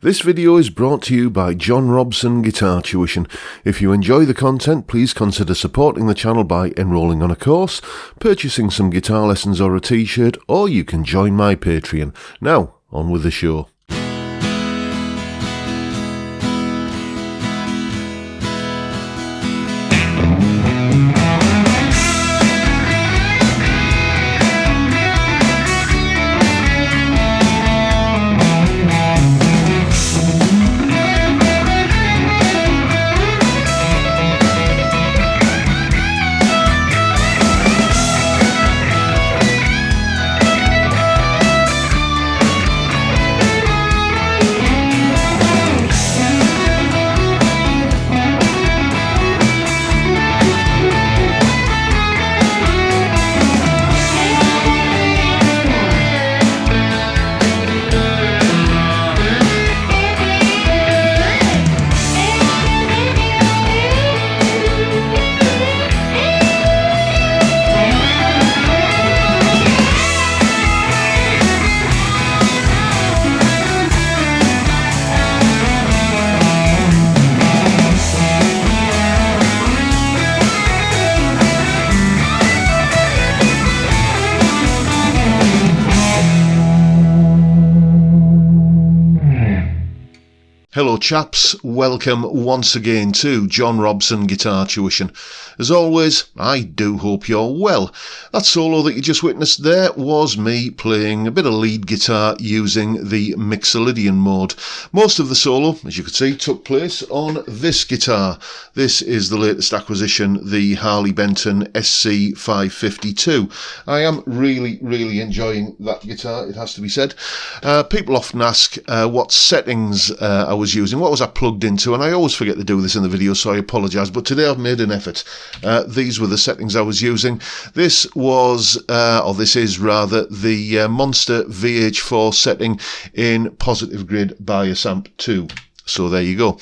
This video is brought to you by John Robson Guitar Tuition. If you enjoy the content, please consider supporting the channel by enrolling on a course, purchasing some guitar lessons or a t-shirt, or you can join my Patreon. Now, on with the show. Hello chaps, welcome once again to John Robson Guitar Tuition. As always, I do hope you're well. That solo that you just witnessed there was me playing a bit of lead guitar using the Mixolydian mode. Most of the solo, as you can see, took place on this guitar. This is the latest acquisition, the Harley Benton SC550II. I am really enjoying that guitar, it has to be said. People often ask what settings I was using, what was I plugged into, and I always forget to do this in the video, so I apologise, but today I've made an effort. These were the settings I was using. This was, or this is rather, the Monster VH4 setting in positive grid bias amp 2. So there you go.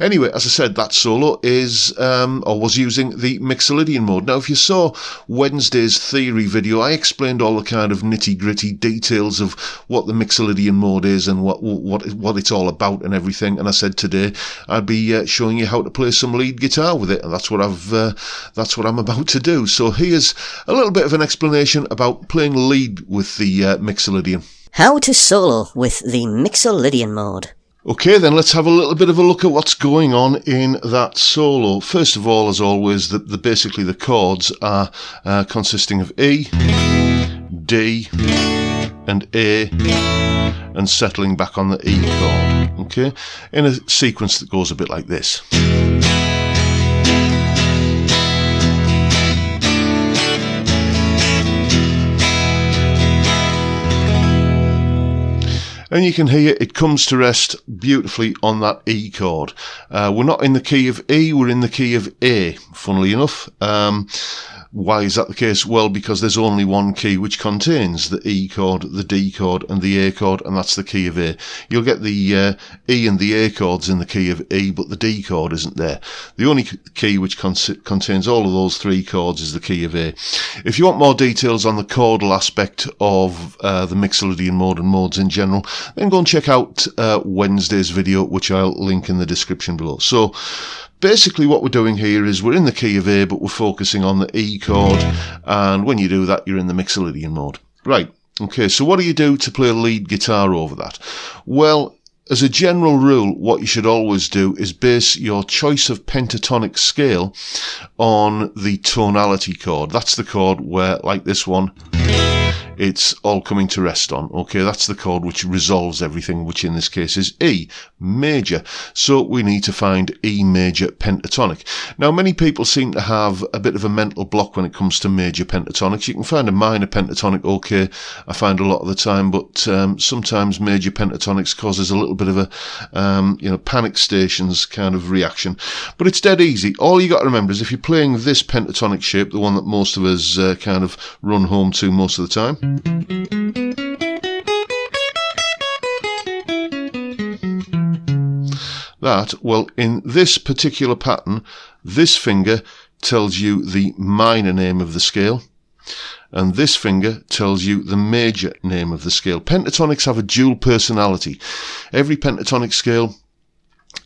Anyway, as I said, that solo is, or was using the Mixolydian mode. Now, if you saw Wednesday's theory video, I explained all the kind of nitty-gritty details of what the Mixolydian mode is and what it's all about and everything. And I said today I'd be showing you how to play some lead guitar with it, and that's what I'm about to do. So here's a little bit of an explanation about playing lead with the Mixolydian. How to solo with the Mixolydian mode. Okay, then let's have a little bit of a look at what's going on in that solo. First of all, as always, basically the chords are consisting of E, D, and A, and settling back on the E chord, okay, in a sequence that goes a bit like this. And you can hear it comes to rest beautifully on that E chord. We're not in the key of E, we're in the key of A, funnily enough. Why is that the case? Well, because there's only one key which contains the E chord, the D chord and the A chord, and that's the key of A. You'll get the E and the A chords in the key of E, but the D chord isn't there. The only key which contains all of those three chords is the key of A. If you want more details on the chordal aspect of the Mixolydian mode and modes in general, then go and check out Wednesday's video, which I'll link in the description below. So basically what we're doing here is we're in the key of A, but we're focusing on the E chord, and when you do that, you're in the Mixolydian mode. Right, okay, so what do you do to play lead guitar over that? Well, as a general rule, what you should always do is base your choice of pentatonic scale on the tonality chord. That's the chord where, like this one, it's all coming to rest on. Okay, that's the chord which resolves everything, which in this case is E major. So we need to find E major pentatonic. Now, many people seem to have a bit of a mental block when it comes to major pentatonics. You can find a minor pentatonic okay, I find a lot of the time, but sometimes major pentatonics causes a little bit of a panic stations kind of reaction. But it's dead easy. All you got to remember is if you're playing this pentatonic shape, the one that most of us kind of run home to most of the time, that, well, in this particular pattern, this finger tells you the minor name of the scale, and this finger tells you the major name of the scale. Pentatonics have a dual personality. Every pentatonic scale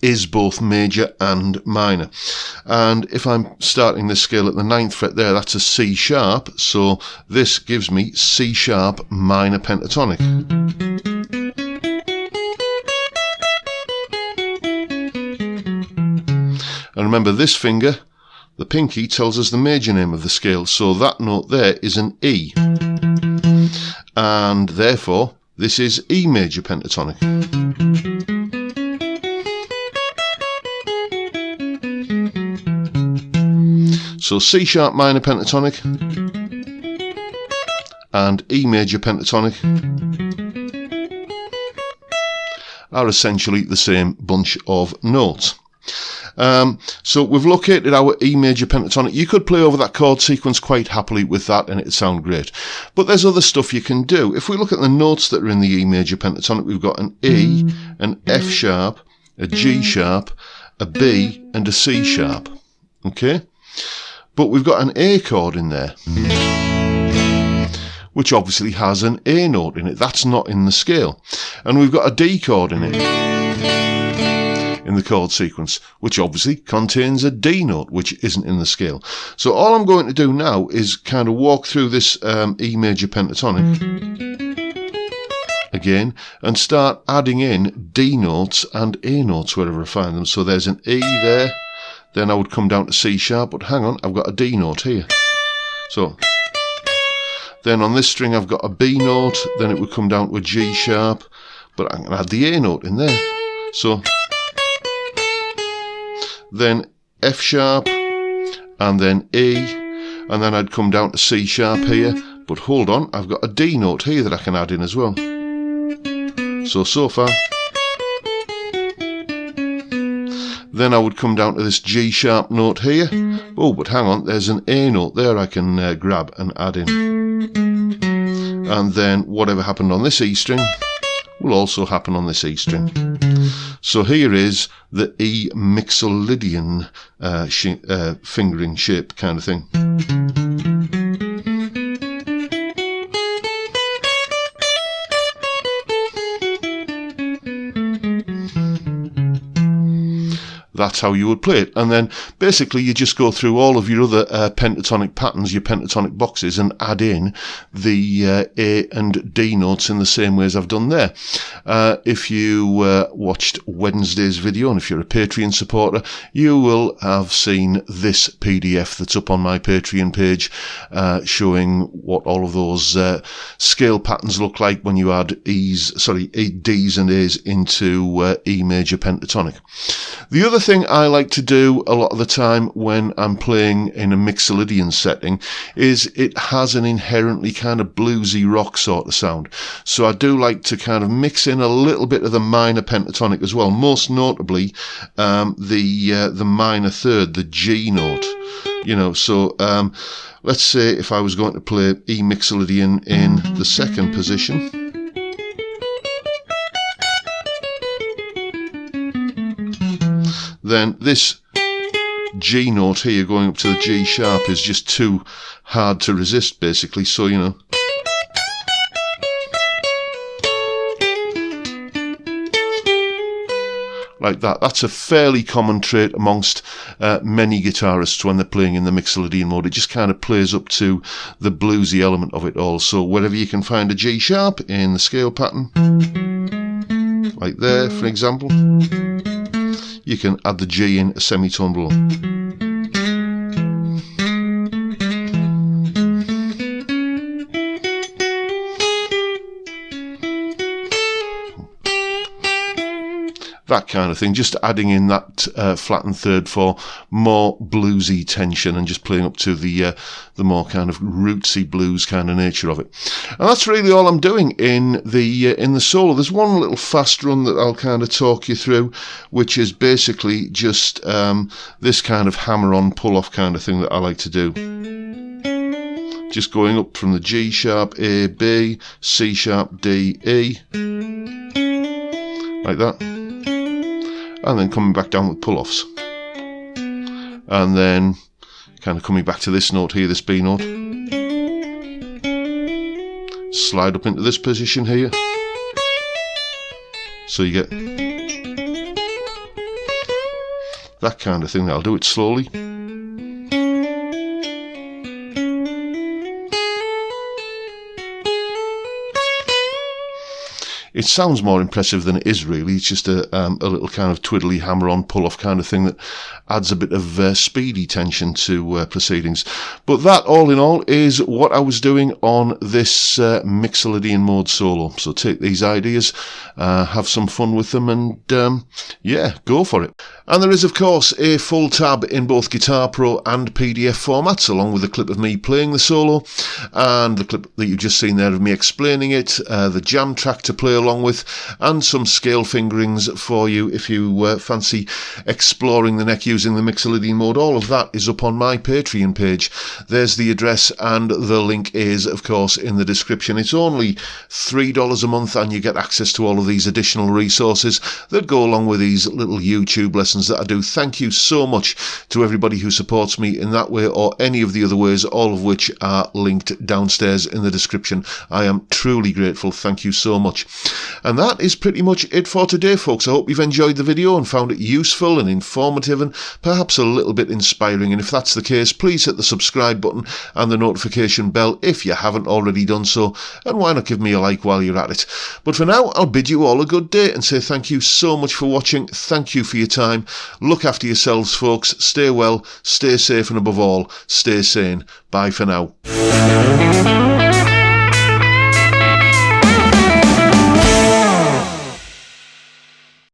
is both major and minor. And if I'm starting this scale at the 9th fret there, that's a C sharp, so this gives me C sharp minor pentatonic. And remember, this finger, the pinky, tells us the major name of the scale, so that note there is an E. And therefore, this is E major pentatonic. So C sharp minor pentatonic and E major pentatonic are essentially the same bunch of notes. So we've located our E major pentatonic. You could play over that chord sequence quite happily with that and it'd sound great. But there's other stuff you can do. If we look at the notes that are in the E major pentatonic, we've got an E, an F sharp, a G sharp, a B and a C sharp. Okay? But we've got an A chord in there, which obviously has an A note in it. That's not in the scale. And we've got a D chord in it, in the chord sequence, which obviously contains a D note, which isn't in the scale. So all I'm going to do now is kind of walk through this E major pentatonic again and start adding in D notes and A notes wherever I find them. So there's an E there. Then I would come down to C sharp, but hang on, I've got a D note here. So then on this string I've got a B note, then it would come down to a G sharp, but I'm going to add the A note in there. So then F sharp, and then E, and then I'd come down to C sharp here, but hold on, I've got a D note here that I can add in as well. So far. Then I would come down to this G sharp note here. Oh, but hang on, there's an A note there I can grab and add in. And then whatever happened on this E string will also happen on this E string. So here is the E Mixolydian fingering shape kind of thing. That's how you would play it. And then basically you just go through all of your other pentatonic patterns, your pentatonic boxes, and add in the A and D notes in the same way as I've done there. If you watched Wednesday's video, and if you're a Patreon supporter, you will have seen this PDF that's up on my Patreon page showing what all of those scale patterns look like when you add D's and A's into E major pentatonic. The other thing I like to do a lot of the time when I'm playing in a Mixolydian setting is it has an inherently kind of bluesy rock sort of sound. So I do like to kind of mix in a little bit of the minor pentatonic as well, most notably the minor third, the G note. You know, so let's say if I was going to play E Mixolydian in the second position, then this G note here going up to the G sharp is just too hard to resist, basically. So, you know, like that. That's a fairly common trait amongst many guitarists when they're playing in the Mixolydian mode. It just kind of plays up to the bluesy element of it all. So wherever you can find a G sharp in the scale pattern, like there, for example, you can add the G in a semitone below. That kind of thing, just adding in that flattened third for more bluesy tension and just playing up to the more kind of rootsy blues kind of nature of it. And that's really all I'm doing in the solo. There's one little fast run that I'll kind of talk you through, which is basically just this kind of hammer-on pull-off kind of thing that I like to do. Just going up from the G sharp, A, B, C sharp, D, E, like that. And then coming back down with pull-offs. And then kind of coming back to this note here, this B note. slide up into this position here. So you get that kind of thing. I'll do it slowly. It sounds more impressive than it is really. It's just a little kind of twiddly hammer-on pull-off kind of thing that adds a bit of speedy tension to proceedings. But that, all in all, is what I was doing on this Mixolydian mode solo. So take these ideas, have some fun with them, and yeah, go for it. And there is, of course, a full tab in both Guitar Pro and PDF formats, along with a clip of me playing the solo, and the clip that you've just seen there of me explaining it, the jam track to play along with, and some scale fingerings for you if you fancy exploring the neck using the Mixolydian mode. All of that is up on my Patreon page. There's the address, and the link is, of course, in the description. It's only $3 a month, and you get access to all of these additional resources that go along with these little YouTube lessons that I do. Thank you so much to everybody who supports me in that way or any of the other ways, all of which are linked downstairs in the description. I am truly grateful. Thank you so much. And that is pretty much it for today, folks. I hope you've enjoyed the video and found it useful and informative and perhaps a little bit inspiring. And if that's the case, please hit the subscribe button and the notification bell if you haven't already done so. And why not give me a like while you're at it? But for now, I'll bid you all a good day and say thank you so much for watching. Thank you for your time. Look after yourselves, folks. Stay well, stay safe, and above all, stay sane. Bye for now.